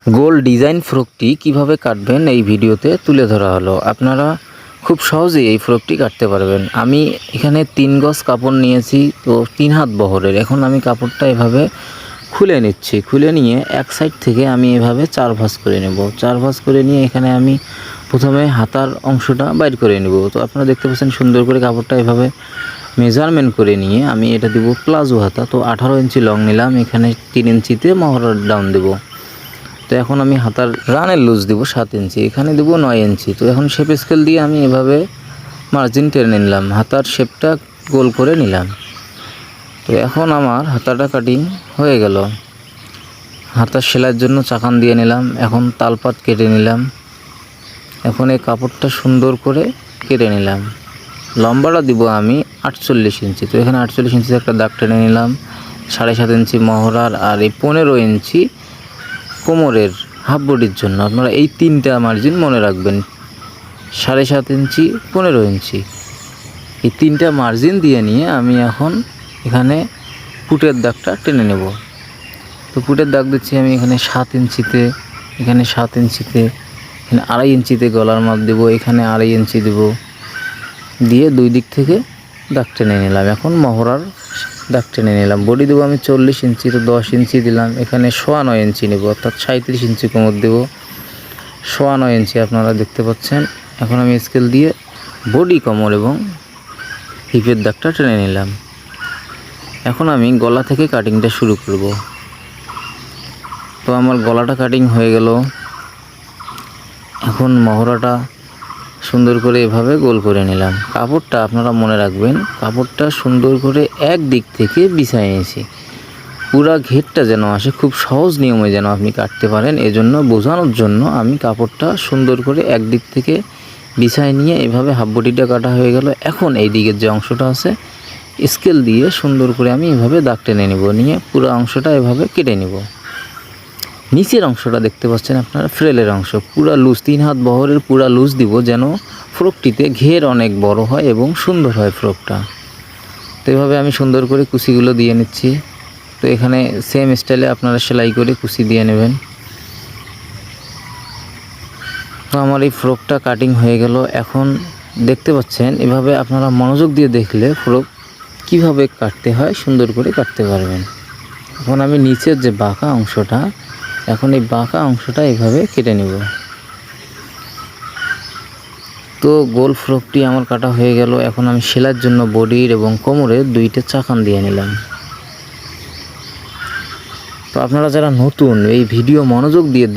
গোল design ফ্রকটি কিভাবে কাটবেন এই ভিডিওতে তুলে ধরা হলো। আপনারা খুব সহজেই এই ফ্রকটি কাটতে পারবেন। আমি এখানে 3 গজ কাপড় নিয়েছি, তো 3 হাত বহরের। এখন আমি কাপড়টা এভাবে খুলে নিচ্ছি। খুলে নিয়ে এক সাইড থেকে আমি এভাবে 4 ভাঁজ করে নেব। 4 ভাঁজ করে নিয়ে এখানে আমি প্রথমে হাতার অংশটা বাইর করে নেব। তো আপনারা দেখতে পাচ্ছেন সুন্দর করে কাপড়টা এভাবে মেজারমেন্ট করে নিয়ে আমি এটা দিব প্লাজো হাতা। তো 18 ইঞ্চি লং নিলাম, এখানে 3 ইঞ্চিতে মহড়ার ডাউন দেব। তো এখন আমি হাতার রানের লুজ দিব 7 ইঞ্চি, এখানে দেব 9 ইঞ্চি। তো এখন শেপ স্কেল দিয়ে আমি এভাবে মার্জিন টেনে নিলাম, হাতার শেপটা গোল করে নিলাম। তো এখন আমার হাতাটা কাটিং হয়ে গেল। হাতার সেলাইয়ের জন্য চাকান দিয়ে নিলাম, এখন তালপাত কেটে নিলাম। এখন এই কাপড়টা সুন্দর করে কেটে নিলাম। লম্বাটা দিব আমি 48 ইঞ্চি। তো এখানে 48 ইঞ্চিতে একটা দাগ টেনে নিলাম। 7.5 ইঞ্চি মহড়ার আর এই 15 ইঞ্চি কোমরের হাফ বডির জন্য। আপনারা এই 3টা মার্জিন মনে রাখবেন, 7.5 ইঞ্চি 15 ইঞ্চি, এই 3টা মার্জিন দিয়ে নিয়ে আমি এখন এখানে পুটের দাগটা টেনে নেব। তো পুটের দাগ দিচ্ছি আমি এখানে 7 ইঞ্চিতে, এখানে 7 ইঞ্চিতে, এখানে 2.5 ইঞ্চিতে গলার মাপ দেব, এখানে 2.5 ইঞ্চি দেব, দিয়ে দুই দিক থেকে দাগ টেনে নিলাম। এখন মহড়ার দাগ টেনে নিলাম। বডি দেবো আমি 40 ইঞ্চি, তো 10 ইঞ্চি দিলাম। এখানে 9.25 ইঞ্চি নেব, অর্থাৎ 37 ইঞ্চি কোমর দেব, 9.25 ইঞ্চি আপনারা দেখতে পাচ্ছেন। এখন আমি স্কেল দিয়ে বডি, কোমর এবং হিপের দাগটা টেনে নিলাম। এখন আমি গলা থেকে কাটিংটা শুরু করব। তো আমার গলাটা কাটিং হয়ে গেল। এখন মহড়াটা সুন্দর করে এভাবে গোল করে নিলাম। কাপড়টা আপনারা মনে রাখবেন, কাপড়টা সুন্দর করে এক দিক থেকে বিছাই নিয়েছি, পুরা ঘেরটা যেন আসে, খুব সহজ নিয়মে যেন আপনি কাটতে পারেন। এজন্য বোঝানোর জন্য আমি কাপড়টা সুন্দর করে এক দিক থেকে বিছাই নিয়ে এভাবে হাফ বডিটা কাটা হয়ে গেল। এখন এই দিকের যে অংশটা আছে স্কেল দিয়ে সুন্দর করে আমি এভাবে দাগ টেনে নেব, নিয়ে পুরো অংশটা এভাবে কেটে নেব। নিচের অংশটা দেখতে পাচ্ছেন আপনারা, ফ্রেলের অংশ পুরা লুজ, 3 হাত বহরের পুরা লুজ দিব, যেন ফ্রকটিতে ঘের অনেক বড় হয় এবং সুন্দর হয় ফ্রকটা। তো এভাবে আমি সুন্দর করে কুচিগুলো দিয়ে নিচ্ছি। তো এখানে সেম স্টাইলে আপনারা সেলাই করে কুচি দিয়ে নেবেন। তো আমার এই ফ্রকটা কাটিং হয়ে গেল। এখন দেখতে পাচ্ছেন এভাবে আপনারা মনোযোগ দিয়ে দেখলে ফ্রক কিভাবে কাটতে হয় সুন্দর করে কাটতে পারবেন। এখন আমি নিচের যে বাঁকা অংশটা, এখন এই বাঁকা অংশটা এভাবে কেটে নেব। তো গোল ফ্রকটি আমার কাটা হয়ে গেল। এখন আমি সেলাইয়ের জন্য বডির এবং কোমরের 2টা চাকান দিয়ে নিলাম। তো আপনারা যারা নতুন এই ভিডিও মনোযোগ দিয়ে